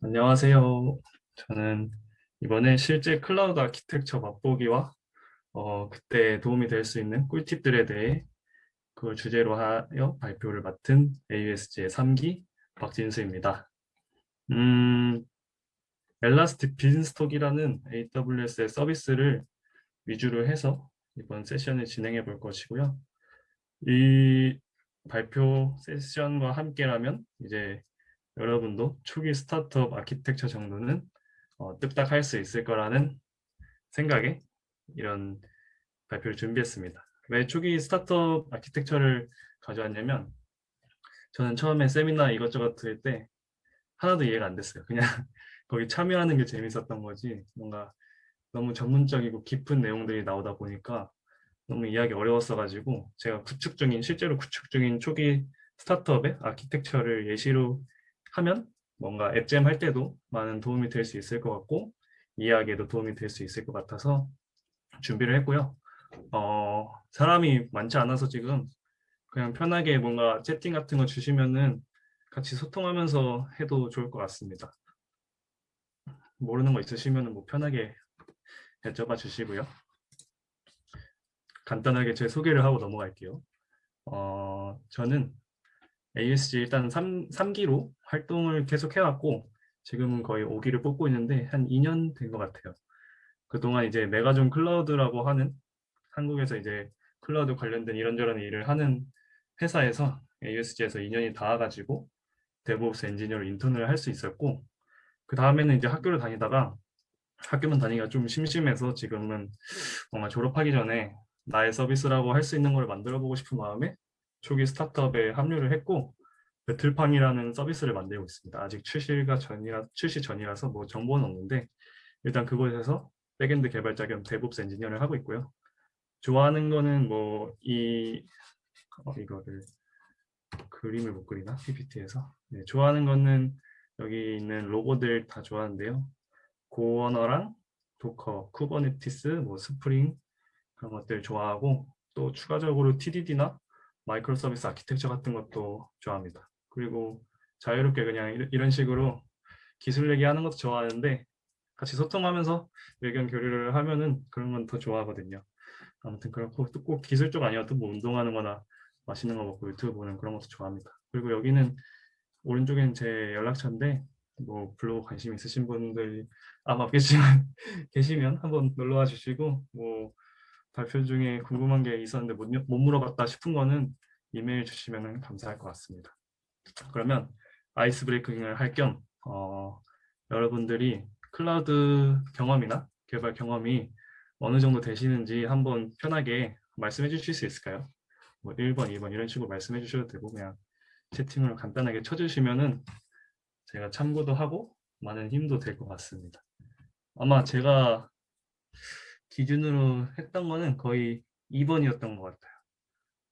안녕하세요. 저는 이번에 실제 클라우드 아키텍처 맛보기와 그때 도움이 될 수 있는 꿀팁들에 대해 그걸 주제로 하여 발표를 맡은 AUSG의 3기 박진수입니다. 음, 엘라스틱 빈스톡이라는 AWS의 서비스를 위주로 해서 이번 세션을 진행해 볼 것이고요. 이 발표 세션과 함께라면 이제 여러분도 초기 스타트업 아키텍처 정도는 뚝딱 할 수 있을 거라는 생각에 이런 발표를 준비했습니다. 왜 초기 스타트업 아키텍처를 가져왔냐면 저는 처음에 세미나 이것저것 들을 때 하나도 이해가 안 됐어요. 그냥 거기 참여하는 게 재밌었던 거지 뭔가 너무 전문적이고 깊은 내용들이 나오다 보니까 너무 이해하기 어려웠어가지고 제가 실제로 구축 중인 초기 스타트업의 아키텍처를 예시로 하면 뭔가 앱잼 할 때도 많은 도움이 될 수 있을 것 같고 이해하기에도 도움이 될 수 있을 것 같아서 준비를 했고요. 사람이 많지 않아서 지금 그냥 편하게 뭔가 채팅 같은 거 주시면은 같이 소통하면서 해도 좋을 것 같습니다. 모르는 거 있으시면은 뭐 편하게 여쭤봐 주시고요. 간단하게 제 소개를 하고 넘어갈게요. 저는 ASG 일단 3기로 활동을 계속 해왔고 지금은 거의 5기를 뽑고 있는데 한 2년 된 것 같아요. 그동안 이제 메가존 클라우드라고 하는 한국에서 이제 클라우드 관련된 이런저런 일을 하는 회사에서 ASG에서 2년이 닿아가지고 데브옵스 엔지니어로 인턴을 할 수 있었고 그 다음에는 이제 학교를 다니다가 학교만 다니기가 좀 심심해서 지금은 뭔가 졸업하기 전에 나의 서비스라고 할 수 있는 걸 만들어 보고 싶은 마음에 초기 스타트업에 합류를 했고 배틀팡이라는 서비스를 만들고 있습니다. 아직 출시 전이라서 뭐 정보는 없는데 일단 그곳에서 백엔드 개발자 겸 데브옵스 엔지니어를 하고 있고요. 좋아하는 거는 뭐 이거를 그림을 못 그리나 PPT에서 네, 좋아하는 거는 여기 있는 로고들 다 좋아하는데요. 고어너랑 도커, 쿠버네티스, 뭐 스프링 그런 것들 좋아하고 또 추가적으로 TDD나 마이크로 서비스 아키텍처 같은 것도 좋아합니다. 그리고 자유롭게 그냥 이런 식으로 기술 얘기하는 것도 좋아하는데 같이 소통하면서 의견 교류를 하면은 그런 건 더 좋아하거든요. 아무튼 그렇고 또 꼭 기술 쪽 아니어도 뭐 운동하는 거나 맛있는 거 먹고 유튜브 보는 그런 것도 좋아합니다. 그리고 여기는 오른쪽엔 제 연락처인데 뭐 블로그 관심 있으신 분들 아마 계시면 계시면 한번 놀러 와 주시고 뭐 발표 중에 궁금한 게 있었는데 못 물어봤다 싶은 거는 이메일 주시면 감사할 것 같습니다. 그러면 아이스 브레이킹을 할 겸 여러분들이 클라우드 경험이나 개발 경험이 어느 정도 되시는지 한번 편하게 말씀해 주실 수 있을까요? 뭐 1번, 2번 이런 식으로 말씀해 주셔도 되고 그냥 채팅을 간단하게 쳐주시면은 제가 참고도 하고 많은 힘도 될 것 같습니다. 아마 제가 기준으로 했던 거는 거의 2번이었던 것 같아요.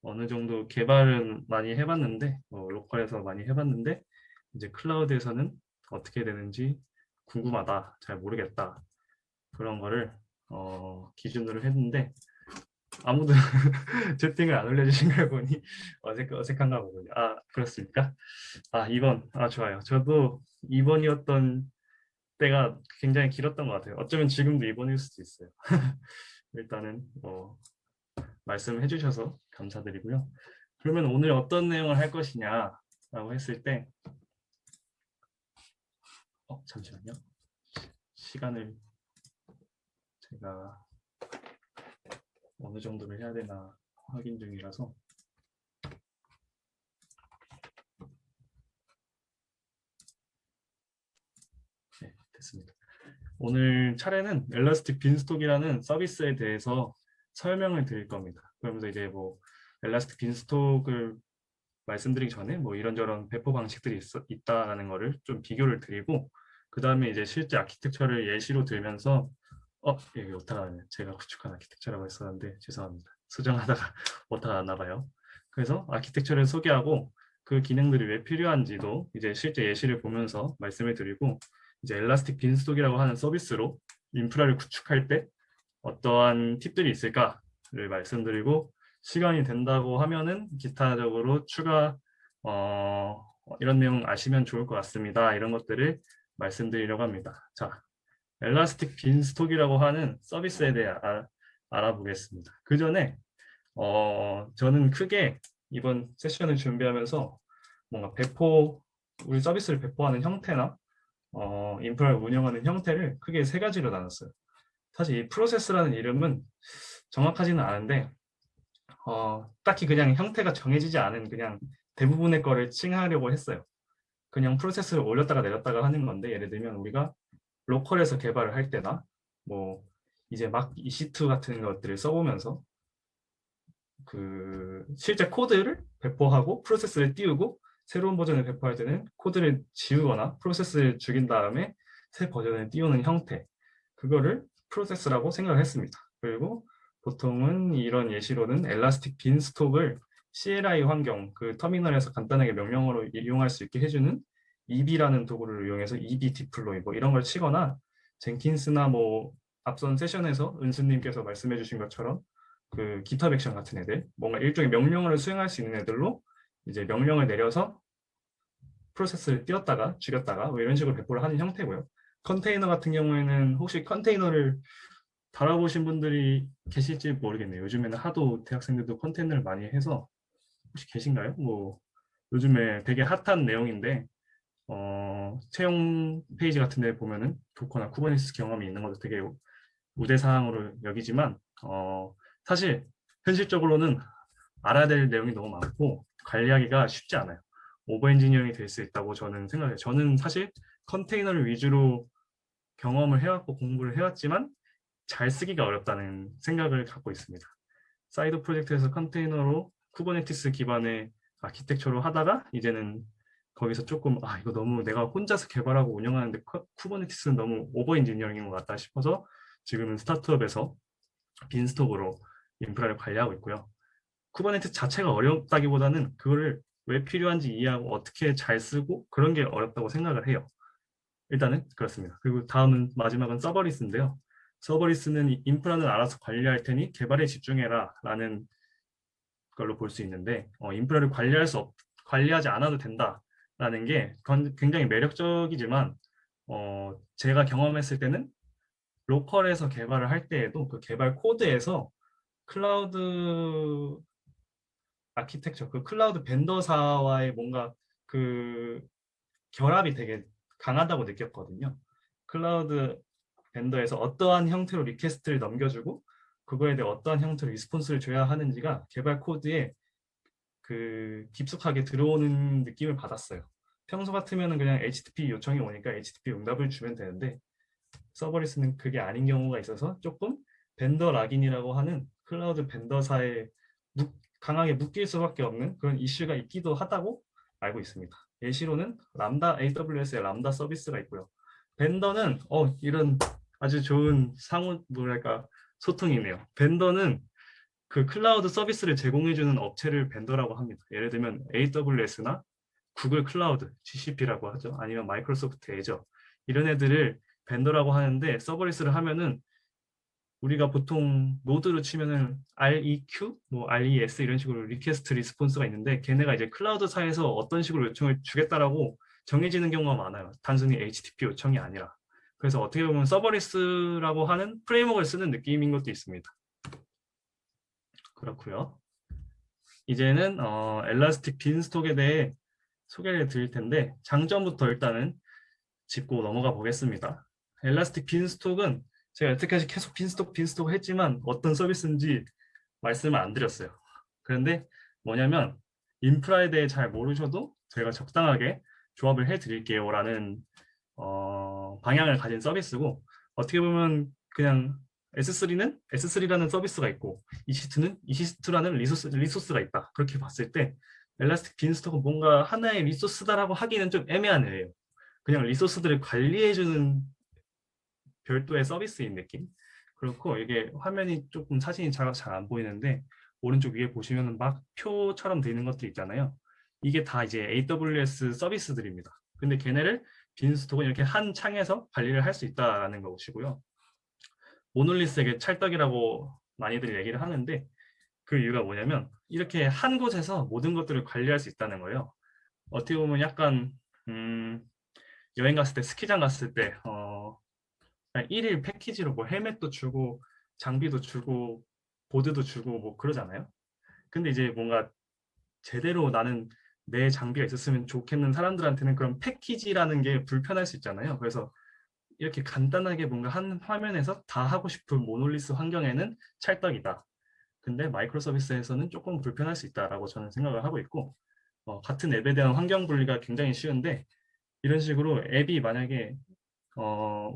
어느 정도 개발은 많이 해봤는데, 뭐 로컬에서 많이 해봤는데, 이제 클라우드에서는 어떻게 되는지 궁금하다, 잘 모르겠다 그런 거를 기준으로 했는데 아무도 채팅을 안 올려주신 걸 보니 어색한가 보군요. 아 그렇습니까? 아 2번 아 좋아요. 저도 2번이었던 때가 굉장히 길었던 것 같아요. 어쩌면 지금도 2번일 수도 있어요. 일단은 말씀해 주셔서 감사드리고요. 그러면 오늘 어떤 내용을 할 것이냐라고 했을 때 잠시만요. 시간을 제가 어느 정도를 해야 되나 확인 중이라서 네, 됐습니다. 오늘 차례는 엘라스틱 빈스톡이라는 서비스에 대해서 설명을 드릴 겁니다. 그러면서 이제 뭐 엘라스틱 빈스톡을 말씀드리기 전에 뭐 이런저런 배포 방식들이 있다라는 거를 좀 비교를 드리고 그 다음에 이제 실제 아키텍처를 예시로 들면서 여기 오타가 나네. 제가 구축한 아키텍처라고 했었는데 죄송합니다. 수정하다가 오타가 났나 봐요. 그래서 아키텍처를 소개하고 그 기능들이 왜 필요한지도 이제 실제 예시를 보면서 말씀을 드리고 이제 엘라스틱 빈스톡이라고 하는 서비스로 인프라를 구축할 때 어떠한 팁들이 있을까를 말씀드리고 시간이 된다고 하면은 기타적으로 추가 이런 내용 아시면 좋을 것 같습니다. 이런 것들을 말씀드리려고 합니다. 자, 엘라스틱 빈스톡이라고 하는 서비스에 대해 알아보겠습니다. 그 전에 저는 크게 이번 세션을 준비하면서 뭔가 우리 서비스를 배포하는 형태나 인프라를 운영하는 형태를 크게 세 가지로 나눴어요. 사실 이 프로세스라는 이름은 정확하지는 않은데 딱히 그냥 형태가 정해지지 않은 그냥 대부분의 거를 칭하려고 했어요. 그냥 프로세스를 올렸다가 내렸다가 하는 건데, 예를 들면 우리가 로컬에서 개발을 할 때나 뭐 이제 막 EC2 같은 것들을 써보면서 그 실제 코드를 배포하고 프로세스를 띄우고 새로운 버전을 배포할 때는 코드를 지우거나 프로세스를 죽인 다음에 새 버전을 띄우는 형태, 그거를 프로세스라고 생각을 했습니다. 그리고 보통은 이런 예시로는 엘라스틱 빈스톡을 CLI 환경, 그 터미널에서 간단하게 명령어로 이용할 수 있게 해주는 EB라는 도구를 이용해서 EB 디플로이 뭐 이런 걸 치거나, 젠킨스나 뭐 앞선 세션에서 은수님께서 말씀해 주신 것처럼 그 깃허브 액션 같은 애들, 뭔가 일종의 명령어를 수행할 수 있는 애들로 이제 명령을 내려서 프로세스를 띄웠다가 죽였다가 뭐 이런 식으로 배포를 하는 형태고요. 컨테이너 같은 경우에는 혹시 컨테이너를 달아보신 분들이 계실지 모르겠네요. 요즘에는 하도 대학생들도 컨테이너를 많이 해서 혹시 계신가요? 뭐 요즘에 되게 핫한 내용인데 채용 페이지 같은 데 보면은 도커나 쿠버네티스 경험이 있는 것도 되게 우대사항으로 여기지만 사실 현실적으로는 알아야 될 내용이 너무 많고 관리하기가 쉽지 않아요. 오버 엔지니어링이 될 수 있다고 저는 생각해요. 저는 사실 컨테이너를 위주로 경험을 해왔고 공부를 해왔지만 잘 쓰기가 어렵다는 생각을 갖고 있습니다. 사이드 프로젝트에서 컨테이너로 쿠버네티스 기반의 아키텍처로 하다가 이제는 거기서 조금 이거 너무 내가 혼자서 개발하고 운영하는데 쿠버네티스는 너무 오버 엔지니어링인 것 같다 싶어서 지금은 스타트업에서 빈스톡으로 인프라를 관리하고 있고요. 쿠버네티스 자체가 어렵다기보다는 그거를 왜 필요한지 이해하고 어떻게 잘 쓰고 그런 게 어렵다고 생각을 해요. 일단은 그렇습니다. 그리고 마지막은 서버리스인데요. 서버리스는 인프라는 알아서 관리할 테니 개발에 집중해라 라는 걸로 볼 수 있는데, 인프라를 관리하지 않아도 된다라는 게 굉장히 매력적이지만 제가 경험했을 때는 로컬에서 개발을 할 때에도 그 개발 코드에서 클라우드 아키텍처, 그 클라우드 벤더사와의 뭔가 그 결합이 되게 강하다고 느꼈거든요. 클라우드 벤더에서 어떠한 형태로 리퀘스트를 넘겨주고 그거에 대해 어떠한 형태로 리스폰스를 줘야 하는지가 개발 코드에 그 깊숙하게 들어오는 느낌을 받았어요. 평소 같으면 그냥 HTTP 요청이 오니까 HTTP 응답을 주면 되는데 서버리스는 그게 아닌 경우가 있어서 조금 벤더 락인이라고 하는 클라우드 벤더사에 강하게 묶일 수밖에 없는 그런 이슈가 있기도 하다고 알고 있습니다. 예시로는 AWS의 람다 서비스가 있고요. 벤더는 이런 아주 좋은 뭐랄까 소통이네요. 벤더는 그 클라우드 서비스를 제공해주는 업체를 벤더라고 합니다. 예를 들면 AWS나 구글 클라우드, GCP라고 하죠. 아니면 마이크로소프트 애저 이런 애들을 벤더라고 하는데, 서버리스를 하면은 우리가 보통 노드로 치면은 REQ, 뭐 RES 이런 식으로 리퀘스트 리스폰스가 있는데, 걔네가 이제 클라우드사에서 어떤 식으로 요청을 주겠다라고 정해지는 경우가 많아요. 단순히 HTTP 요청이 아니라. 그래서 어떻게 보면 서버리스라고 하는 프레임워크를 쓰는 느낌인 것도 있습니다. 그렇고요. 이제는 엘라스틱 빈스톡에 대해 소개를 드릴 텐데, 장점부터 일단은 짚고 넘어가 보겠습니다. 엘라스틱 빈스톡은 제가 여태까지 계속 빈스톡 했지만 어떤 서비스인지 말씀을 안 드렸어요. 그런데 뭐냐면 인프라에 대해 잘 모르셔도 제가 적당하게 조합을 해드릴게요 라는 방향을 가진 서비스고, 어떻게 보면 그냥 S3라는 서비스가 있고 EC2는 EC2라는 리소스가 있다, 그렇게 봤을 때 엘라스틱 빈스톡은 뭔가 하나의 리소스다라고 하기는 좀 애매한 애예요. 그냥 리소스들을 관리해주는 별도의 서비스인 느낌. 그렇고 이게 화면이 조금 사진이 잘 안 보이는데 오른쪽 위에 보시면 막 표처럼 되어 있는 것들 있잖아요. 이게 다 이제 AWS 서비스들입니다. 근데 걔네를 빈스톡은 이렇게 한 창에서 관리를 할 수 있다는 것이고요. 모놀리스에게 찰떡이라고 많이들 얘기를 하는데, 그 이유가 뭐냐면 이렇게 한 곳에서 모든 것들을 관리할 수 있다는 거예요. 어떻게 보면 약간 여행 갔을 때 스키장 갔을 때 그냥 1일 패키지로 뭐 헬멧도 주고 장비도 주고 보드도 주고 뭐 그러잖아요. 근데 이제 뭔가 제대로 나는 내 장비가 있었으면 좋겠는 사람들한테는 그런 패키지라는 게 불편할 수 있잖아요. 그래서 이렇게 간단하게 뭔가 한 화면에서 다 하고 싶은 모놀리스 환경에는 찰떡이다. 근데 마이크로 서비스에서는 조금 불편할 수 있다라고 저는 생각을 하고 있고, 같은 앱에 대한 환경 분리가 굉장히 쉬운데, 이런 식으로 앱이 만약에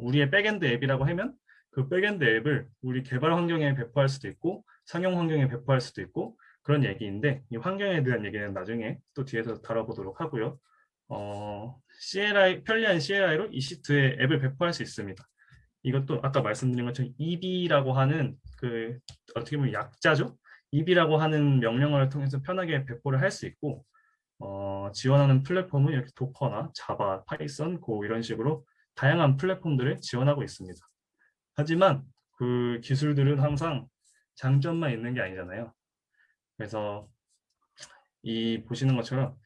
우리의 백엔드 앱이라고 하면 그 백엔드 앱을 우리 개발 환경에 배포할 수도 있고 상용 환경에 배포할 수도 있고 그런 얘기인데, 이 환경에 대한 얘기는 나중에 또 뒤에서 다뤄보도록 하고요. CLI, 편리한 CLI로 EC2에 앱을 배포할 수 있습니다. 이것도 아까 말씀드린 것처럼 EB라고 하는 그 어떻게 보면 약자죠. EB라고 하는 명령어를 통해서 편하게 배포를 할 수 있고, 지원하는 플랫폼은 이렇게 도커나 자바, 파이썬, 고 이런 식으로 다양한 플랫폼들을 지원하고 있습니다. 하지만 그 기술들은 항상 장점만 있는 게 아니잖아요. 그래서 이 보시는 것처럼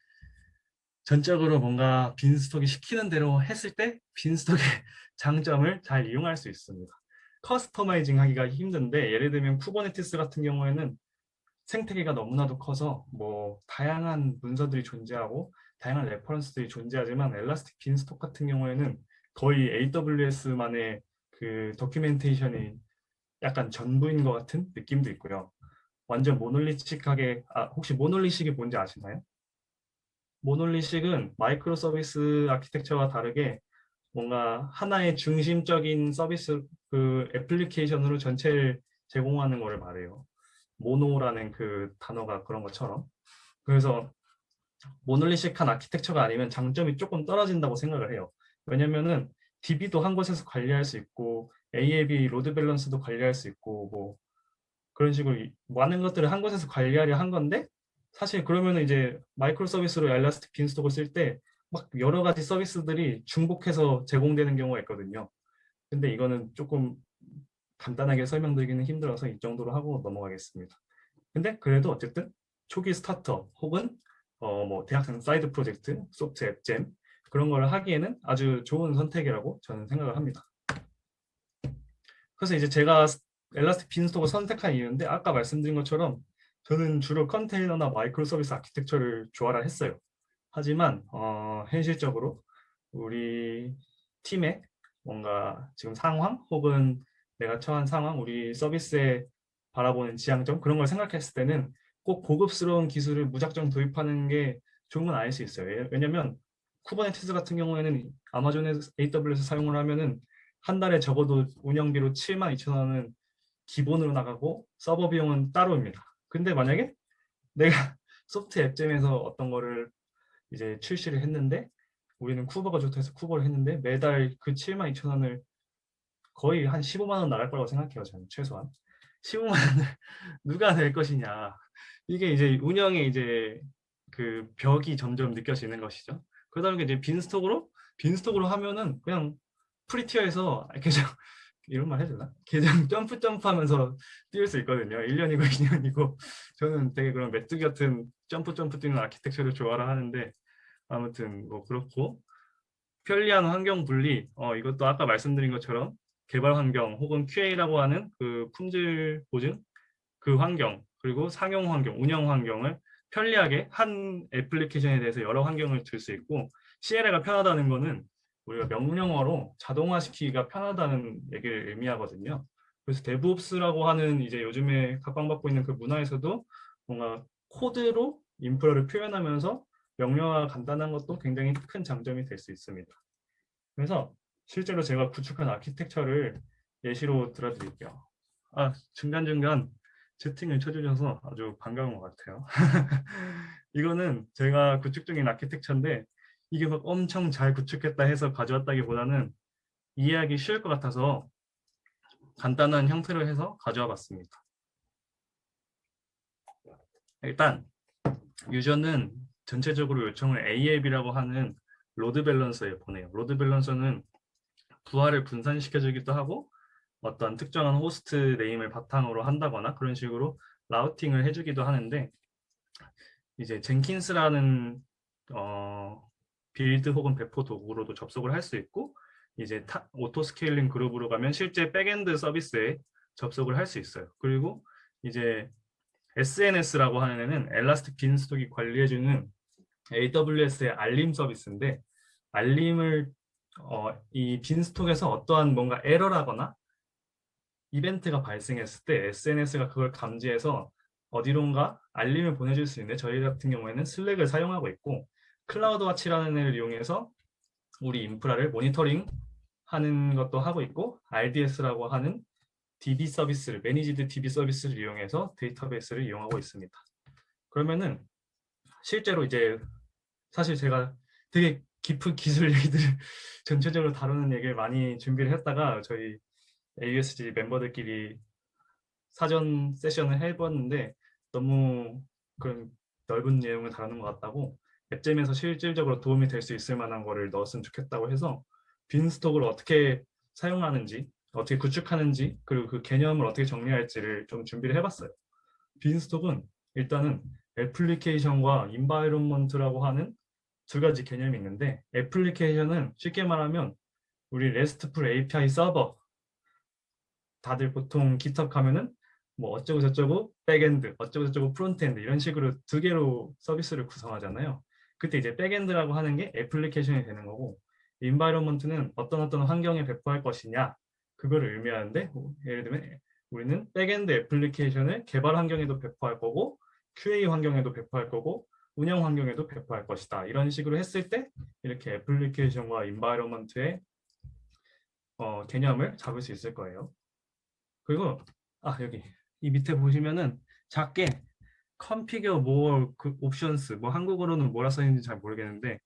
전적으로 뭔가 빈스톡이 시키는 대로 했을 때 빈스톡의 장점을 잘 이용할 수 있습니다. 커스터마이징 하기가 힘든데, 예를 들면 쿠버네티스 같은 경우에는 생태계가 너무나도 커서 뭐 다양한 문서들이 존재하고 다양한 레퍼런스들이 존재하지만, 엘라스틱 빈스톡 같은 경우에는 거의 AWS만의 그 도큐멘테이션이 약간 전부인 것 같은 느낌도 있고요. 완전 모놀리틱하게, 혹시 모놀리식이 뭔지 아시나요? 모놀리식은 마이크로 서비스 아키텍처와 다르게 뭔가 하나의 중심적인 서비스 그 애플리케이션으로 전체를 제공하는 것을 말해요. 모노라는 그 단어가 그런 것처럼. 그래서 모놀리식한 아키텍처가 아니면 장점이 조금 떨어진다고 생각을 해요. 왜냐면은 DB도 한 곳에서 관리할 수 있고 AAB 로드 밸런스도 관리할 수 있고 뭐 그런 식으로 많은 것들을 한 곳에서 관리하려 한 건데, 사실 그러면은 이제 마이크로 서비스로 엘라스틱 빈스톡을 쓸 때 막 여러 가지 서비스들이 중복해서 제공되는 경우가 있거든요. 근데 이거는 조금 간단하게 설명드리기는 힘들어서 이 정도로 하고 넘어가겠습니다. 근데 그래도 어쨌든 초기 스타트업 혹은 뭐 대학생 사이드 프로젝트, 소프트 앱잼 그런 걸 하기에는 아주 좋은 선택이라고 저는 생각을 합니다. 그래서 이제 제가 엘라스틱 빈스톡을 선택한 이유인데, 아까 말씀드린 것처럼 저는 주로 컨테이너나 마이크로 서비스 아키텍처를 좋아라 했어요. 하지만 현실적으로 우리 팀의 뭔가 지금 상황 혹은 내가 처한 상황, 우리 서비스에 바라보는 지향점 그런 걸 생각했을 때는 꼭 고급스러운 기술을 무작정 도입하는 게 좋은 건 아닐 수 있어요. 왜냐면 쿠버네티스 같은 경우에는 아마존에서 AWS 사용을 하면은 한 달에 적어도 운영비로 72,000원은 기본으로 나가고 서버 비용은 따로입니다. 근데 만약에 내가 소프트 앱잼에서 어떤 거를 이제 출시를 했는데, 우리는 쿠버가 좋다 해서 쿠버를 했는데 매달 그 72,000원을 거의 한 15만 원 나갈 거라고 생각해요. 저는 최소한 15만 원을 누가 낼 것이냐. 이게 이제 운영의 이제 그 벽이 점점 느껴지는 것이죠. 그러다 보니까 이제 빈스톡으로 하면은 그냥 프리티어에서 계정 이런 말 해도 되나? 계정 점프 하면서 띄울 수 있거든요. 1년이고 2년이고. 저는 되게 그런 메뚜기 같은 점프 뛰는 아키텍처를 좋아라 하는데, 아무튼 뭐 그렇고, 편리한 환경 분리, 이것도 아까 말씀드린 것처럼 개발 환경 혹은 QA라고 하는 그 품질 보증 그 환경, 그리고 상용 환경, 운영 환경을 편리하게 한 애플리케이션에 대해서 여러 환경을 들 수 있고, CLI가 편하다는 거는 우리가 명령어로 자동화시키기가 편하다는 얘기를 의미하거든요. 그래서 데브옵스라고 하는 이제 요즘에 각광받고 있는 그 문화에서도 뭔가 코드로 인프라를 표현하면서 명령어가 간단한 것도 굉장히 큰 장점이 될 수 있습니다. 그래서 실제로 제가 구축한 아키텍처를 예시로 들어드릴게요. 중간중간 채팅을 쳐주셔서 아주 반가운 것 같아요. 이거는 제가 구축 중인 아키텍처인데, 이게 막 엄청 잘 구축했다 해서 가져왔다기보다는 이해하기 쉬울 것 같아서 간단한 형태로 해서 가져와 봤습니다. 일단 유저는 전체적으로 요청을 AAB라고 하는 로드 밸런서에 보내요. 로드 밸런서는 부하를 분산시켜주기도 하고 어떤 특정한 호스트 네임을 바탕으로 한다거나 그런 식으로 라우팅을 해주기도 하는데, 이제 젠킨스라는 빌드 혹은 배포 도구로도 접속을 할 수 있고 이제 오토 스케일링 그룹으로 가면 실제 백엔드 서비스에 접속을 할 수 있어요. 그리고 이제 SNS라고 하는 애는 엘라스틱 빈스톡이 관리해주는 AWS의 알림 서비스인데 알림을 이 빈스톡에서 어떠한 뭔가 에러라거나 이벤트가 발생했을 때 SNS가 그걸 감지해서 어디론가 알림을 보내줄 수 있는데 저희 같은 경우에는 슬랙을 사용하고 있고 클라우드와치라는 애를 이용해서 우리 인프라를 모니터링 하는 것도 하고 있고 RDS라고 하는 DB 서비스를 매니지드 DB 서비스를 이용해서 데이터베이스를 이용하고 있습니다. 그러면은 실제로 이제 사실 제가 되게 깊은 기술 얘기들을 전체적으로 다루는 얘기를 많이 준비를 했다가 저희 AUSG 멤버들끼리 사전 세션을 해봤는데 너무 그런 넓은 내용을 다루는 것 같다고 앱잼에서 실질적으로 도움이 될 수 있을 만한 거를 넣었으면 좋겠다고 해서 빈스톡을 어떻게 사용하는지 어떻게 구축하는지 그리고 그 개념을 어떻게 정리할지를 좀 준비를 해봤어요. 빈스톡은 일단은 애플리케이션과 인바이론먼트라고 하는 두 가지 개념이 있는데 애플리케이션은 쉽게 말하면 우리 RESTful API 서버 다들 보통 GitHub 가면은 뭐 어쩌고 저쩌고 백엔드, 어쩌고 저쩌고 프론트엔드 이런 식으로 두 개로 서비스를 구성하잖아요. 그때 이제 백엔드라고 하는 게 애플리케이션이 되는 거고 인바이런먼트는 어떤 환경에 배포할 것이냐 그거를 의미하는데 예를 들면 우리는 백엔드 애플리케이션을 개발 환경에도 배포할 거고 QA 환경에도 배포할 거고 운영 환경에도 배포할 것이다. 이런 식으로 했을 때 이렇게 애플리케이션과 인바이런먼트의 개념을 잡을 수 있을 거예요. 그리고 여기 이 밑에 보시면은 작게 configure more 그 옵션스 뭐 한국어로는 뭐라 써 있는지 잘 모르겠는데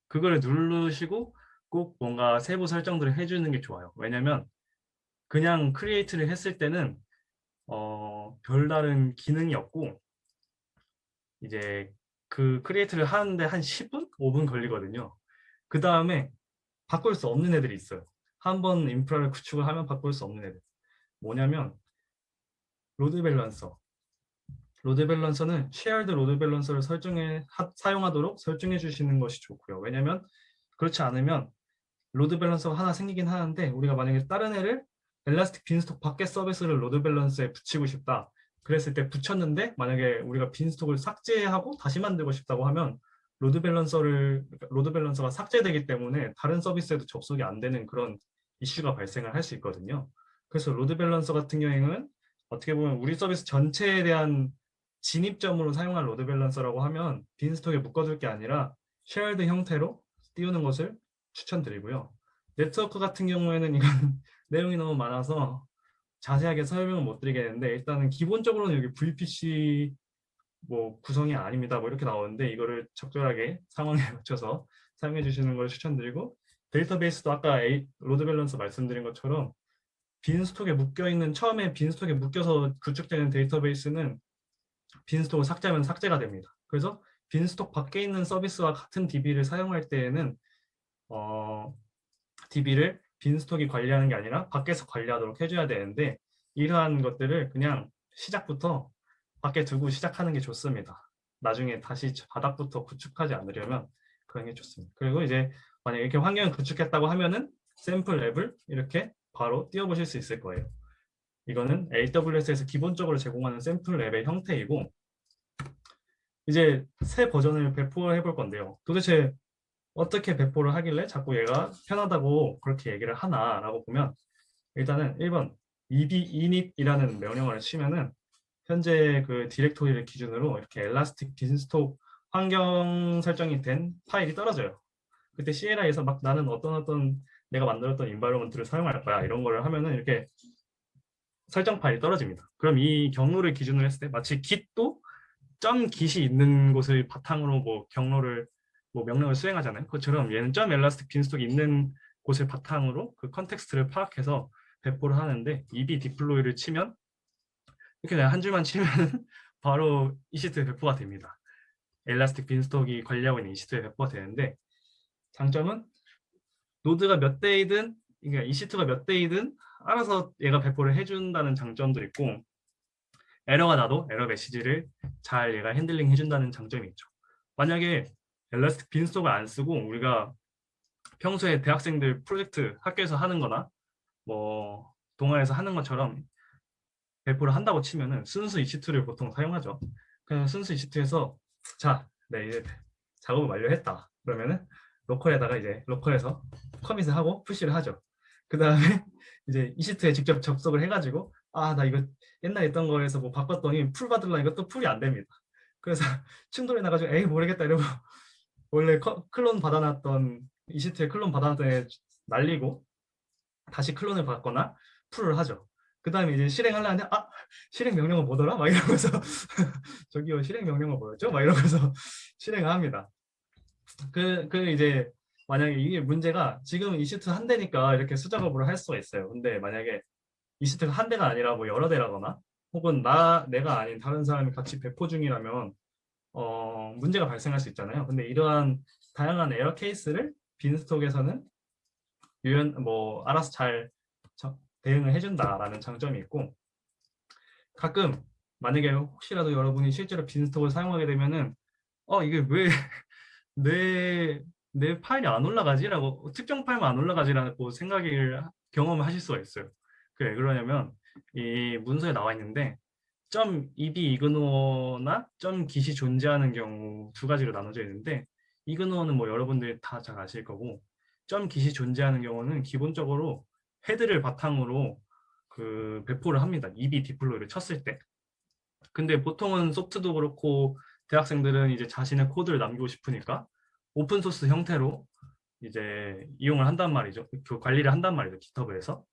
그거를 누르시고 꼭 뭔가 세부 설정들을 해주는 게 좋아요. 왜냐면 그냥 크리에이트를 했을 때는 별다른 기능이 없고 이제 그 크리에이트를 하는데 한 10분? 5분 걸리거든요. 그 다음에 바꿀 수 없는 애들이 있어요. 한번 인프라를 구축을 하면 바꿀 수 없는 애들. 뭐냐면 로드 밸런서. 로드 밸런서는 쉐어드 로드 밸런서를 사용하도록 설정해 주시는 것이 좋고요. 왜냐면 그렇지 않으면 로드 밸런서가 하나 생기긴 하는데 우리가 만약에 다른 애를 엘라스틱 빈스톡 밖에 서비스를 로드 밸런서에 붙이고 싶다. 그랬을 때 붙였는데 만약에 우리가 빈스톡을 삭제하고 다시 만들고 싶다고 하면 로드 밸런서가 삭제되기 때문에 다른 서비스에도 접속이 안 되는 그런 이슈가 발생을 할 수 있거든요. 그래서 로드 밸런서 같은 경우에는 어떻게 보면 우리 서비스 전체에 대한 진입점으로 사용한 로드 밸런서라고 하면 빈스톡에 묶어둘 게 아니라 쉐어드 형태로 띄우는 것을 추천드리고요. 네트워크 같은 경우에는 이건 내용이 너무 많아서 자세하게 설명을 못 드리겠는데 일단은 기본적으로는 여기 VPC 뭐 구성이 아닙니다. 뭐 이렇게 나오는데 이거를 적절하게 상황에 맞춰서 사용해 주시는 걸 추천드리고 데이터베이스도 아까 로드 밸런서 말씀드린 것처럼 빈스톡에 묶여 있는 처음에 빈스톡에 묶여서 구축되는 데이터베이스는 빈스톡을 삭제하면 삭제가 됩니다. 그래서 빈스톡 밖에 있는 서비스와 같은 DB를 사용할 때에는 DB를 빈스톡이 관리하는 게 아니라 밖에서 관리하도록 해줘야 되는데 이러한 것들을 그냥 시작부터 밖에 두고 시작하는 게 좋습니다. 나중에 다시 바닥부터 구축하지 않으려면 그런 게 좋습니다. 그리고 이제 만약에 이렇게 환경을 구축했다고 하면은 샘플 앱을 이렇게 바로 띄워보실 수 있을 거예요. 이거는 AWS에서 기본적으로 제공하는 샘플 앱의 형태이고 이제 새 버전을 배포해 볼 건데요. 도대체 어떻게 배포를 하길래 자꾸 얘가 편하다고 그렇게 얘기를 하나라고 보면 일단은 1번 init이라는 명령어를 치면은 현재 그 디렉토리를 기준으로 이렇게 엘라스틱 빈스톡 환경 설정이 된 파일이 떨어져요. 그때 CLI에서 막 나는 어떤 내가 만들었던 인바이러먼트를 사용할 거야 이런 거를 하면은 이렇게 설정 파일이 떨어집니다. 그럼 이 경로를 기준으로 했을 때 마치 git도 .git이 있는 곳을 바탕으로 뭐 경로를 뭐 명령을 수행하잖아요. 그것처럼 얘는 .elastic 빈스톡이 있는 곳을 바탕으로 그 컨텍스트를 파악해서 배포를 하는데 EB 디플로이를 치면 이렇게 그냥 한 줄만 치면 바로 이시트에 배포가 됩니다. 엘라스틱 빈스톡이 관리하고 있는 이시트에 배포가 되는데 장점은 노드가 몇 대이든 그러니까 이시트가 몇 대이든 알아서 얘가 배포를 해준다는 장점도 있고 에러가 나도 에러 메시지를 잘 얘가 핸들링 해준다는 장점이 있죠. 만약에 엘라스틱 빈스톡을 안 쓰고 우리가 평소에 대학생들 프로젝트 학교에서 하는 거나 뭐 동아리에서 하는 것처럼 배포를 한다고 치면은 순수 EC2를 보통 사용하죠. 그냥 순수 EC2에서 자, 네, 이제 작업을 완료했다. 그러면은 로컬에다가 이제 로컬에서 커밋을 하고 푸시를 하죠. 그 다음에 이제 EC2에 직접 접속을 해가지고 아, 나 이거 옛날에 있던 거에서 뭐 바꿨더니 풀 받으려니까 또 풀이 안 됩니다. 그래서 충돌이 나가지고 에이 모르겠다 이러고 원래 클론 받아놨던 EC2에 클론 받아놨던 애 날리고 다시 클론을 받거나 풀을 하죠. 그 다음에 이제 실행하려는데 아 실행 명령어 뭐더라? 막 이러면서 저기요 실행 명령어 뭐였죠? 막 이러면서 실행합니다. 그 이제 만약에 이게 문제가 지금 EC2 한 대니까 이렇게 수작업으로 할 수가 있어요. 근데 만약에 EC2가 한 대가 아니라 뭐 여러 대라거나 혹은 내가 아닌 다른 사람이 같이 배포 중이라면 문제가 발생할 수 있잖아요. 근데 이러한 다양한 에러 케이스를 빈스톡에서는 뭐 알아서 잘 대응을 해준다라는 장점이 있고 가끔 만약에 혹시라도 여러분이 실제로 빈스톡을 사용하게 되면은 이게 왜 내 파일이 안 올라가지라고 특정 파일만 안 올라가지라고 경험을 하실 수가 있어요. 그래 그러냐면 이 문서에 나와 있는데 .eb 이그노어나 .git이 존재하는 경우 두 가지로 나눠져 있는데 이그노어는 뭐 여러분들이 다 잘 아실 거고 .git이 존재하는 경우는 기본적으로 헤드를 바탕으로 그 배포를 합니다. eb 디플로이를 쳤을 때. 근데 보통은 소프트도 그렇고 대학생들은 이제 자신의 코드를 남기고 싶으니까 오픈소스 형태로 이제 이용을 한단 말이죠. 그 관리를 한단 말이죠. 깃허브에서.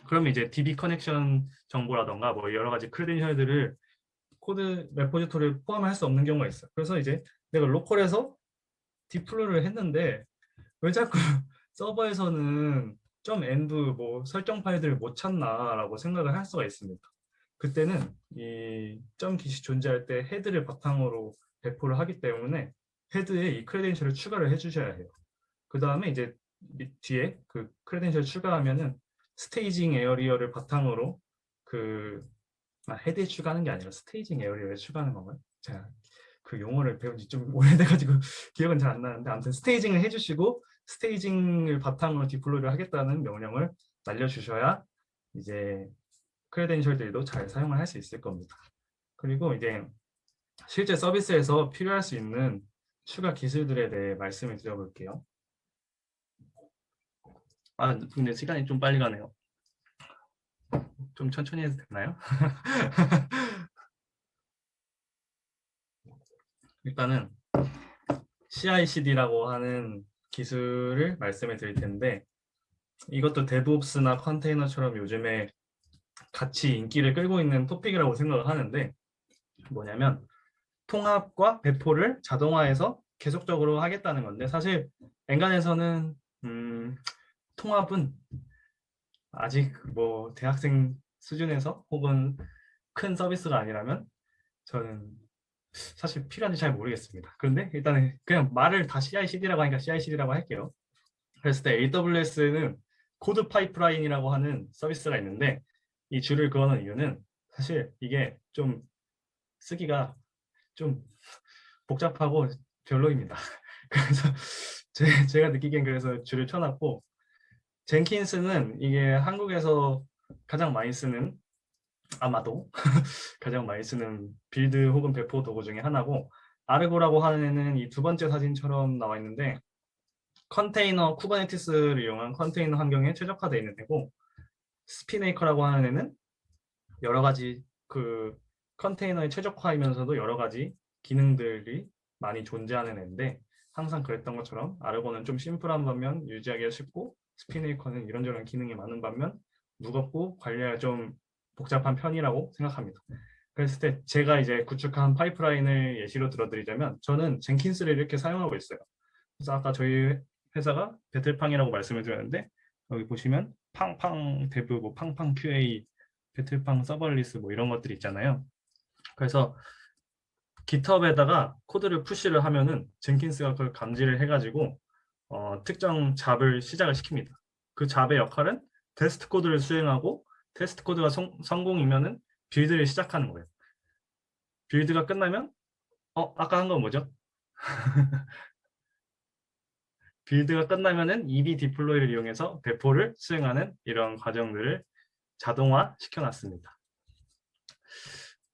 그러면 이제 DB 커넥션 정보라던가 뭐 여러 가지 크레덴셜들을 코드 레포지토리에 포함할 수 없는 경우가 있어요. 그래서 이제 내가 로컬에서 디플로이를 했는데 왜 자꾸 서버에서는 .env 뭐 설정 파일들을 못 찾나라고 생각을 할 수가 있습니다. 그때는 이 .git이 존재할 때 헤드를 바탕으로 배포를 하기 때문에 헤드에 이 크레덴셜을 추가를 해주셔야 해요. 그 다음에 이제 뒤에 그 크레덴셜 추가하면은 스테이징 에어리어를 바탕으로 헤드에 추가하는 게 아니라 스테이징 에어리어에 추가하는 건가요? 제가 그 용어를 배운 지 좀 오래돼가지고 기억은 잘 안 나는데 아무튼 스테이징을 해주시고 스테이징을 바탕으로 디플로이를 하겠다는 명령을 날려주셔야 이제 크레덴셜들도 잘 사용을 할 수 있을 겁니다. 그리고 이제 실제 서비스에서 필요할 수 있는 추가 기술들에 대해 말씀을 드려볼게요. 근데 시간이 좀 빨리 가네요. 좀 천천히 해도 되나요? 일단은 CI/CD라고 하는 기술을 말씀을 드릴 텐데 이것도 데브옵스나 컨테이너처럼 요즘에 같이 인기를 끌고 있는 토픽이라고 생각을 하는데 뭐냐면 통합과 배포를 자동화해서 계속적으로 하겠다는 건데 사실 엔간에서는 통합은 아직 뭐 대학생 수준에서 혹은 큰 서비스가 아니라면 저는 사실 필요한지 잘 모르겠습니다. 그런데 일단은 그냥 말을 다 CI/CD라고 하니까 CI/CD라고 할게요. 그랬을 때 AWS는 코드 파이프라인이라고 하는 서비스가 있는데 이 줄을 그어놓은 이유는 사실 이게 좀 쓰기가 좀 복잡하고 별로입니다. 그래서 제가 느끼기엔 그래서 줄을 쳐놨고 젠킨스는 이게 한국에서 가장 많이 쓰는 아마도 가장 많이 쓰는 빌드 혹은 배포 도구 중에 하나고 아르고라고 하는 애는 이 두 번째 사진처럼 나와 있는데 컨테이너 쿠버네티스를 이용한 컨테이너 환경에 최적화되어 있는 애고 스피네이커라고 하는 애는 여러 가지 그 컨테이너에 최적화이면서도 여러 가지 기능들이 많이 존재하는 애인데 항상 그랬던 것처럼 아르고는 좀 심플한 반면 유지하기가 쉽고 스피네이커는 이런저런 기능이 많은 반면 무겁고 관리가 좀 복잡한 편이라고 생각합니다. 그랬을 때 제가 이제 구축한 파이프라인을 예시로 들어드리자면 저는 젠킨스를 이렇게 사용하고 있어요. 그래서 아까 저희 회사가 배틀팡이라고 말씀을 드렸는데 여기 보시면 팡팡 데브, 뭐 팡팡 QA, 배틀팡 서버리스 뭐 이런 것들이 있잖아요. 그래서 깃허브에다가 코드를 푸시를 하면은 젠킨스가 그걸 감지를 해가지고 특정 잡을 시작을 시킵니다. 그 잡의 역할은 테스트 코드를 수행하고 테스트 코드가 성공이면은 빌드를 시작하는 거예요. 빌드가 끝나면 아까 한 건 뭐죠? 빌드가 끝나면은 EB 디플로이를 이용해서 배포를 수행하는 이런 과정들을 자동화 시켜놨습니다.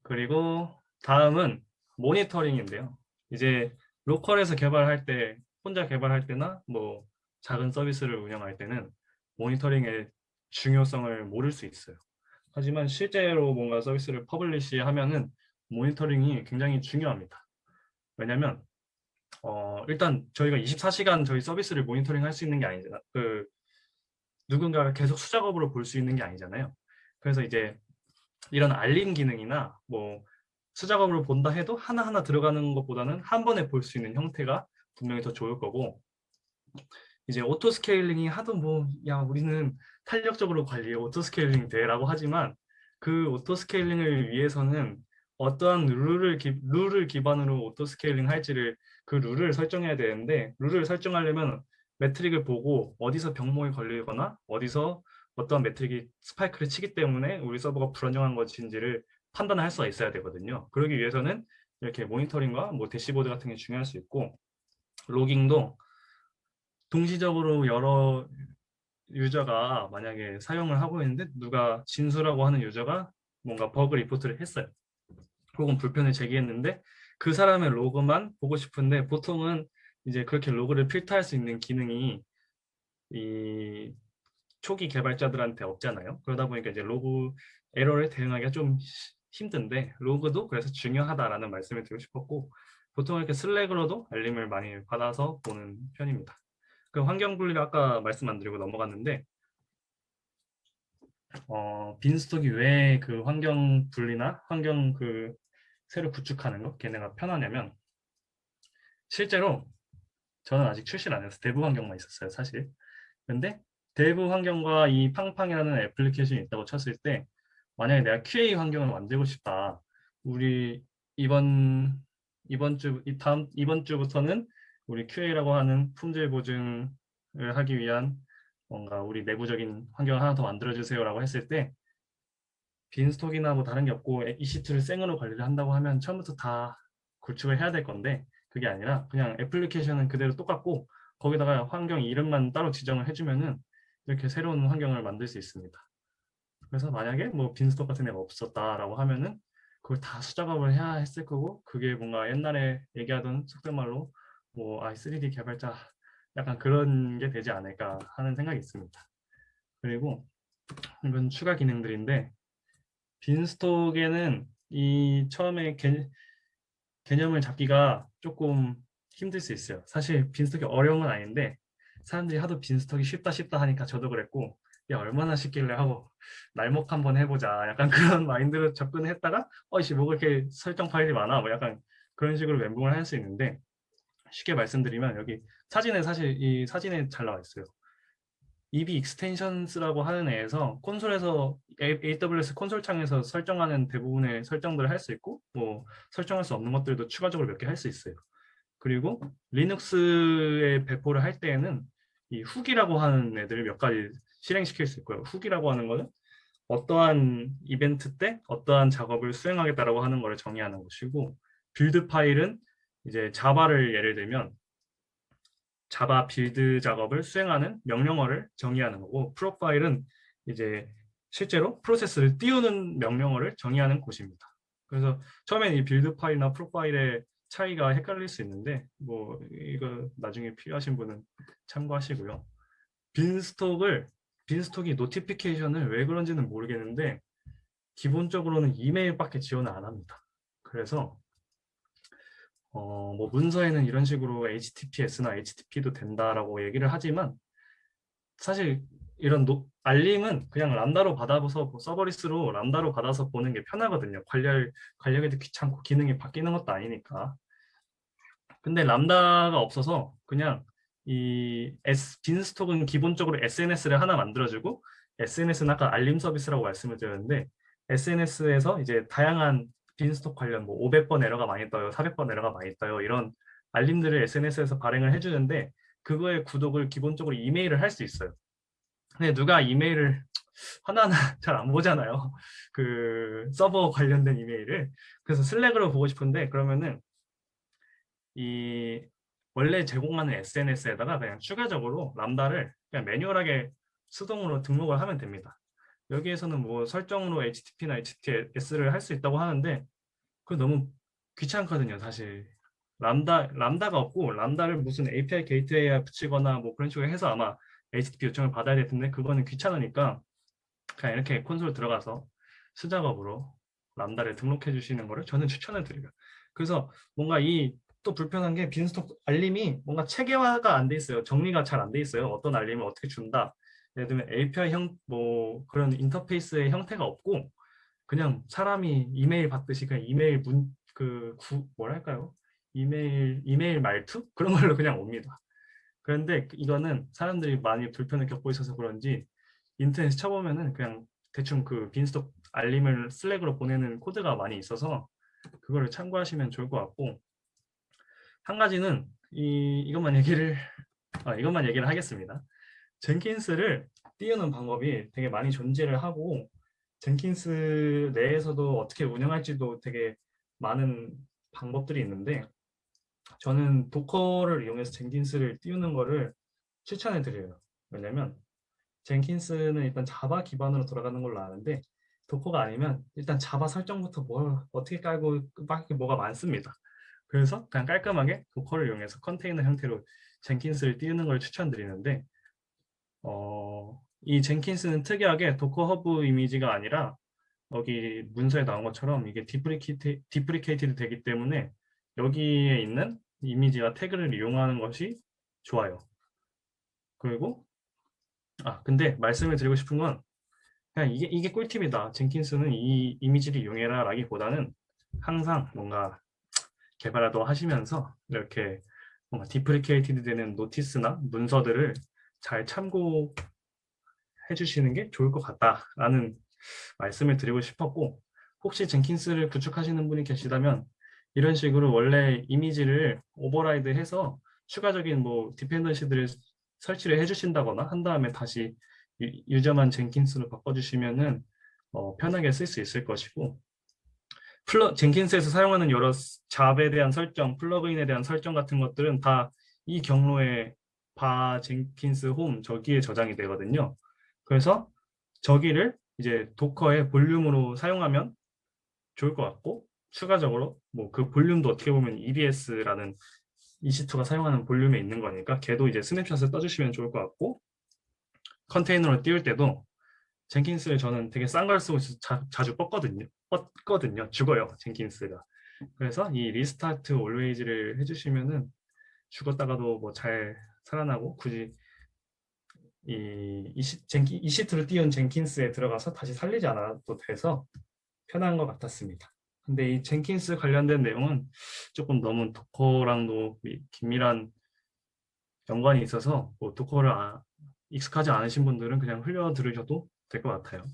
그리고 다음은 모니터링인데요. 이제 로컬에서 개발할 때, 혼자 개발할 때나 뭐 작은 서비스를 운영할 때는 모니터링의 중요성을 모를 수 있어요. 하지만 실제로 뭔가 서비스를 퍼블리시 하면은 모니터링이 굉장히 중요합니다. 왜냐면 일단 저희가 24시간 저희 서비스를 모니터링 할 수 있는 게 아니잖아요. 누군가가 계속 수작업으로 볼 수 있는 게 아니잖아요. 그래서 이제 이런 알림 기능이나 뭐 수작업으로 본다 해도 하나하나 들어가는 것보다는 한 번에 볼 수 있는 형태가 분명히 더 좋을 거고, 이제 오토 스케일링이 하도 뭐 야 우리는 탄력적으로 관리해 오토 스케일링 돼라고 하지만 그 오토 스케일링을 위해서는 어떠한 룰을 기반으로 오토 스케일링 할지를 그 룰을 설정해야 되는데, 룰을 설정하려면 매트릭을 보고 어디서 병목이 걸리거나 어디서 어떠한 매트릭이 스파이크를 치기 때문에 우리 서버가 불안정한 것인지를 판단할 수가 있어야 되거든요. 그러기 위해서는 이렇게 모니터링과 뭐 대시보드 같은 게 중요할 수 있고, 로깅도 동시적으로 여러 유저가 만약에 사용을 하고 있는데 누가 진수라고 하는 유저가 뭔가 버그 리포트를 했어요. 혹은 불편을 제기했는데 그 사람의 로그만 보고 싶은데, 보통은 이제 그렇게 로그를 필터할 수 있는 기능이 이 초기 개발자들한테 없잖아요. 그러다 보니까 이제 로그 에러를 대응하기가 좀 힘든데, 로그도 그래서 중요하다라는 말씀을 드리고 싶었고, 보통 이렇게 슬랙으로도 알림을 많이 받아서 보는 편입니다. 그 환경 분리를 아까 말씀 안 드리고 넘어갔는데, 빈스톡이 왜 그 환경 분리나 환경 새로 구축하는 거 걔네가 편하냐면, 실제로 저는 아직 출시를 안 해서 대부 환경만 있었어요, 사실. 근데 대부 환경과 이 팡팡이라는 애플리케이션이 있다고 쳤을 때, 만약에 내가 QA 환경을 만들고 싶다. 우리 이번 주부터는 우리 QA라고 하는 품질 보증을 하기 위한 뭔가 우리 내부적인 환경을 하나 더 만들어 주세요라고 했을 때, 빈스톡이나 뭐 다른 게 없고 EC2를 생으로 관리를 한다고 하면 처음부터 다 구축을 해야 될 건데, 그게 아니라 그냥 애플리케이션은 그대로 똑같고 거기다가 환경 이름만 따로 지정을 해주면은 이렇게 새로운 환경을 만들 수 있습니다. 그래서 만약에 뭐 빈스톡 같은 애가 없었다라고 하면은 그걸 다 수작업을 해야 했을 거고, 그게 뭔가 옛날에 얘기하던 속된 말로 뭐 i3D 개발자 약간 그런 게 되지 않을까 하는 생각이 있습니다. 그리고 이건 추가 기능들인데, 빈스톡에는 이 처음에 개념을 잡기가 조금 힘들 수 있어요. 사실 빈스톡이 어려운 건 아닌데 사람들이 하도 빈스톡이 쉽다 쉽다 하니까 저도 그랬고, 야 얼마나 쉽길래 하고 날먹 한번 해보자 약간 그런 마인드로 접근했다가 어이씨 뭐가 이렇게 설정 파일이 많아 뭐 약간 그런 식으로 멘붕을 할 수 있는데, 쉽게 말씀드리면 여기 사진에 사실 이 사진에 잘 나와 있어요. EB 익스텐션스라고 하는 애에서 콘솔에서 AWS 콘솔 창에서 설정하는 대부분의 설정들을 할 수 있고, 뭐 설정할 수 없는 것들도 추가적으로 몇 개 할 수 있어요. 그리고 리눅스에 배포를 할 때에는 이 훅이라고 하는 애들을 몇 가지 실행시킬 수 있고요. 훅이라고 하는 거는 어떠한 이벤트 때 어떠한 작업을 수행하겠다라고 하는 것을 정의하는 것이고, 빌드 파일은 이제 자바를 예를 들면 자바 빌드 작업을 수행하는 명령어를 정의하는 거고, 프로파일은 이제 실제로 프로세스를 띄우는 명령어를 정의하는 곳입니다. 그래서 처음엔 이 빌드 파일이나 프로파일의 차이가 헷갈릴 수 있는데 뭐 이거 나중에 필요하신 분은 참고하시고요. 빈스톡이 노티피케이션을 왜 그런지는 모르겠는데 기본적으로는 이메일밖에 지원을 안 합니다. 그래서 뭐 문서에는 이런 식으로 HTTPS나 HTTP도 된다라고 얘기를 하지만, 사실 이런 알림은 그냥 람다로 받아서 서버리스로 람다로 받아서 보는 게 편하거든요. 관리하기도 귀찮고 기능이 바뀌는 것도 아니니까. 근데 람다가 없어서 그냥 빈스톡은 기본적으로 SNS를 하나 만들어주고, SNS는 아까 알림 서비스라고 말씀을 드렸는데 SNS에서 이제 다양한 빈스톡 관련 뭐 500번 에러가 많이 떠요, 400번 에러가 많이 떠요 이런 알림들을 SNS에서 발행을 해주는데, 그거에 구독을 기본적으로 이메일을 할 수 있어요. 근데 누가 이메일을 하나하나 잘 안 보잖아요. 그 서버 관련된 이메일을. 그래서 슬랙으로 보고 싶은데 그러면은 이 원래 제공하는 SNS에다가 그냥 추가적으로 람다를 그냥 매뉴얼하게 수동으로 등록을 하면 됩니다. 여기에서는 뭐 설정으로 HTTP나 HTTPS를 할 수 있다고 하는데 그거 너무 귀찮거든요, 사실. 람다가 없고 람다를 무슨 API 게이트웨이에 붙이거나 뭐 그런 식으로 해서 아마 HTTP 요청을 받아야 될 텐데 그거는 귀찮으니까 그냥 이렇게 콘솔 들어가서 수작업으로 람다를 등록해 주시는 거를 저는 추천을 드려요. 그래서 뭔가 이 또 불편한 게 빈스톡 알림이 뭔가 체계화가 안 돼 있어요. 정리가 잘 안 돼 있어요. 어떤 알림을 어떻게 준다. 예를 들면 API 뭐 그런 인터페이스의 형태가 없고 그냥 사람이 이메일 받듯이 그냥 이메일 뭐랄까요? 이메일 말투 그런 걸로 그냥 옵니다. 그런데 이거는 사람들이 많이 불편을 겪고 있어서 그런지 인터넷에 쳐보면은 그냥 대충 그 빈스톡 알림을 슬랙으로 보내는 코드가 많이 있어서 그거를 참고하시면 좋을 것 같고 한 가지는 이것만 얘기를 하겠습니다. 젠킨스를 띄우는 방법이 되게 많이 존재를 하고 젠킨스 내에서도 어떻게 운영할지도 되게 많은 방법들이 있는데 저는 도커를 이용해서 젠킨스를 띄우는 거를 추천해 드려요. 왜냐면 젠킨스는 일단 자바 기반으로 돌아가는 걸로 아는데 도커가 아니면 일단 자바 설정부터 뭘 어떻게 깔고 막 뭐가 많습니다. 그래서 그냥 깔끔하게 도커를 이용해서 컨테이너 형태로 젠킨스를 띄우는 걸 추천드리는데 이 젠킨스는 특이하게 도커 허브 이미지가 아니라 여기 문서에 나온 것처럼 이게 디프리케이티드 되기 때문에 여기에 있는 이미지와 태그를 이용하는 것이 좋아요. 그리고 근데 말씀을 드리고 싶은 건 그냥 이게 꿀팁이다. 젠킨스는 이 이미지를 이용해라 라기보다는 항상 뭔가 개발도 하시면서 이렇게 뭔가 디프리케이티드 되는 노티스나 문서들을 잘 참고해 주시는 게 좋을 것 같다라는 말씀을 드리고 싶었고 혹시 젠킨스를 구축하시는 분이 계시다면 이런 식으로 원래 이미지를 오버라이드해서 추가적인 뭐 디펜던시들을 설치를 해주신다거나 한 다음에 다시 유저만 젠킨스로 바꿔주시면은 편하게 쓸 수 있을 것이고 젠킨스에서 사용하는 여러 잡에 대한 설정, 플러그인에 대한 설정 같은 것들은 다 이 경로에 젠킨스 홈 저기에 저장이 되거든요. 그래서 저기를 이제 도커의 볼륨으로 사용하면 좋을 것 같고 추가적으로 뭐 그 볼륨도 어떻게 보면 EBS라는 EC2가 사용하는 볼륨에 있는 거니까 걔도 이제 스냅샷을 떠주시면 좋을 것 같고 컨테이너로 띄울 때도 젠킨스를 저는 되게 싼 걸 쓰고 자주 뻗거든요. 죽어요, 젠킨스가. 그래서 이 리스타트 올웨이즈를 해주시면은 죽었다가도 뭐 잘 살아나고 굳이 이시트를 띄운 젠킨스에 들어가서 다시 살리지 않아도 돼서 편한 것 같았습니다. 근데 이 젠킨스 관련된 내용은 조금 너무 도커랑도 긴밀한 연관이 있어서 뭐 도커를 익숙하지 않으신 분들은 그냥 흘려 들으셔도 될 것 같아요.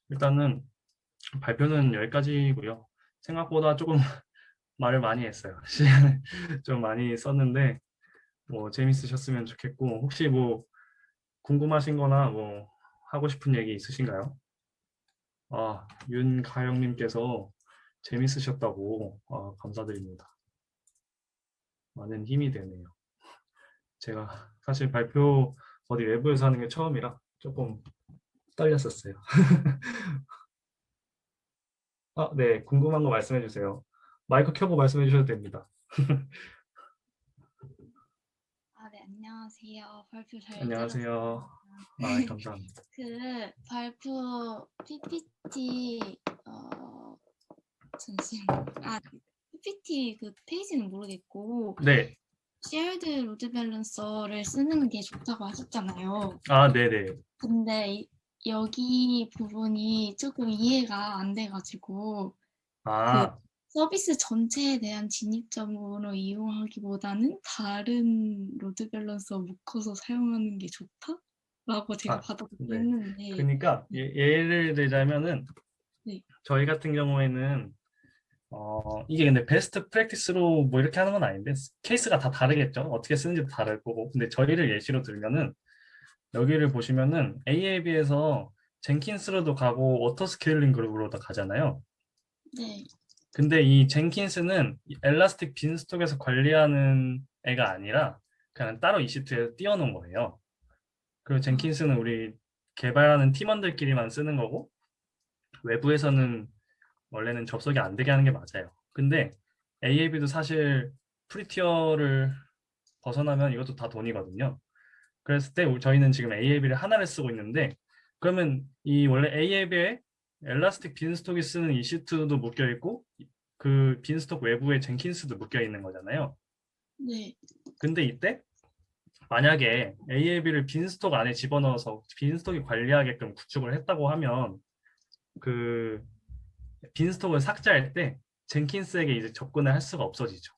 일단은 발표는 여기까지고요. 생각보다 조금 말을 많이 했어요. 시간을 좀 많이 썼는데 뭐 재밌으셨으면 좋겠고 혹시 뭐 궁금하신 거나 뭐 하고 싶은 얘기 있으신가요? 윤가영님께서 재밌으셨다고 감사드립니다. 많은 힘이 되네요. 제가 사실 발표 어디 외부에서 하는 게 처음이라 조금 떨렸었어요. 네, 궁금한 거 말씀해 주세요. 마이크 켜고 말씀해 주셔도 됩니다. 네, 안녕하세요. 발표 잘 안녕하세요. 들었습니다. 감사합니다. 그 발표 PPT 잠시만. PPT 그 페이지는 모르겠고 네. shared load balancer를 쓰는 게 좋다고 하셨잖아요. 네네. 근데 여기 부분이 조금 이해가 안 돼가지고 그 아, 서비스 전체에 대한 진입점으로 이용하기보다는 다른 로드 밸런서 묶어서 사용하는 게 좋다라고 제가 받아들이긴 네. 했는데. 그러니까 예를 들자면은 네. 저희 같은 경우에는 이게 근데 베스트 프랙티스로 뭐 이렇게 하는 건 아닌데 케이스가 다 다르겠죠. 어떻게 쓰는지도 다를 거고. 근데 저희를 예시로 들면은 여기를 보시면은 AAB에서 젠킨스로도 가고 오토 스케일링 그룹으로도 가잖아요. 네. 근데 이 젠킨스는 엘라스틱 빈스톡에서 관리하는 애가 아니라 그냥 따로 EC2에 띄워놓은 거예요. 그리고 젠킨스는 우리 개발하는 팀원들끼리만 쓰는 거고 외부에서는 원래는 접속이 안 되게 하는 게 맞아요. 근데 AAB도 사실 프리티어를 벗어나면 이것도 다 돈이거든요. 그랬을 때 저희는 지금 AAB를 하나를 쓰고 있는데 그러면 이 원래 AAB에 엘라스틱 빈스톡이 쓰는 EC2도 묶여 있고 그 빈스톡 외부에 젠킨스도 묶여 있는 거잖아요. 네. 근데 이때 만약에 AAB를 빈스톡 안에 집어넣어서 빈스톡이 관리하게끔 구축을 했다고 하면 그 빈스톡을 삭제할 때 젠킨스에게 이제 접근을 할 수가 없어지죠.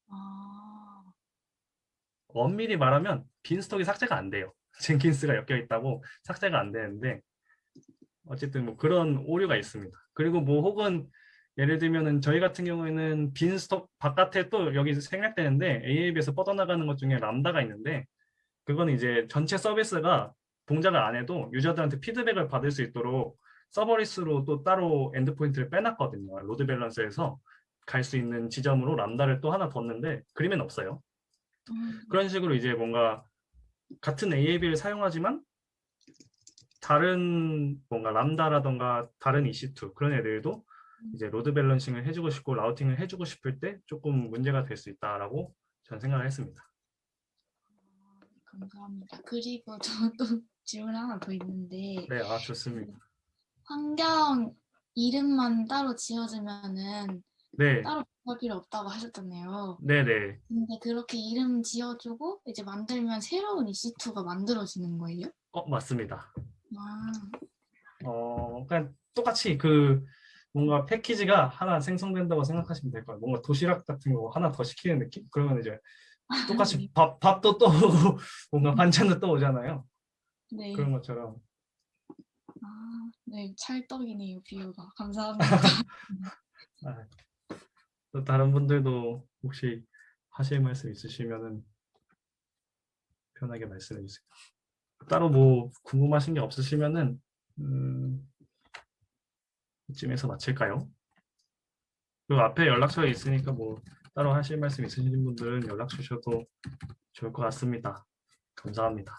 아, 엄밀히 말하면 빈스톡이 삭제가 안 돼요. 젠킨스가 엮여 있다고 삭제가 안 되는데 어쨌든 뭐 그런 오류가 있습니다. 그리고 뭐 혹은 예를 들면은 저희 같은 경우에는 빈스톡 바깥에 또 여기 생략되는데 AAB에서 뻗어나가는 것 중에 람다가 있는데 그건 이제 전체 서비스가 동작을 안 해도 유저들한테 피드백을 받을 수 있도록 서버리스로 또 따로 엔드포인트를 빼놨거든요. 로드 밸런스에서 갈 수 있는 지점으로 람다를 또 하나 뒀는데 그림엔 없어요. 그런 식으로 이제 뭔가 같은 AAB를 사용하지만 다른 뭔가 람다라던가 다른 EC2 그런 애들도 이제 로드 밸런싱을 해주고 싶고 라우팅을 해주고 싶을 때 조금 문제가 될 수 있다라고 저는 생각을 했습니다. 감사합니다. 그리고 저도 질문 하나 더 있는데 네, 아 좋습니다. 환경 이름만 따로 지어주면은 네, 따로 할 필요 없다고 하셨잖아요. 네, 네. 근데 그렇게 이름 지어주고 이제 만들면 새로운 EC2가 만들어지는 거예요? 맞습니다. 아, 그냥 똑같이 그 뭔가 패키지가 하나 생성된다고 생각하시면 될 거예요. 뭔가 도시락 같은 거 하나 더 시키는 느낌? 그러면 이제 똑같이 네. 밥도 또 오고 뭔가 반찬도 또 오잖아요. 네. 그런 것처럼. 아, 네. 찰떡이네요, 비유가. 감사합니다. 아, 또 다른 분들도 혹시 하실 말씀 있으시면은 편하게 말씀해 주세요. 따로 뭐 궁금하신 게 없으시면은 이쯤에서 마칠까요? 그 앞에 연락처에 있으니까 뭐 따로 하실 말씀 있으신 분들은 연락 주셔도 좋을 것 같습니다. 감사합니다.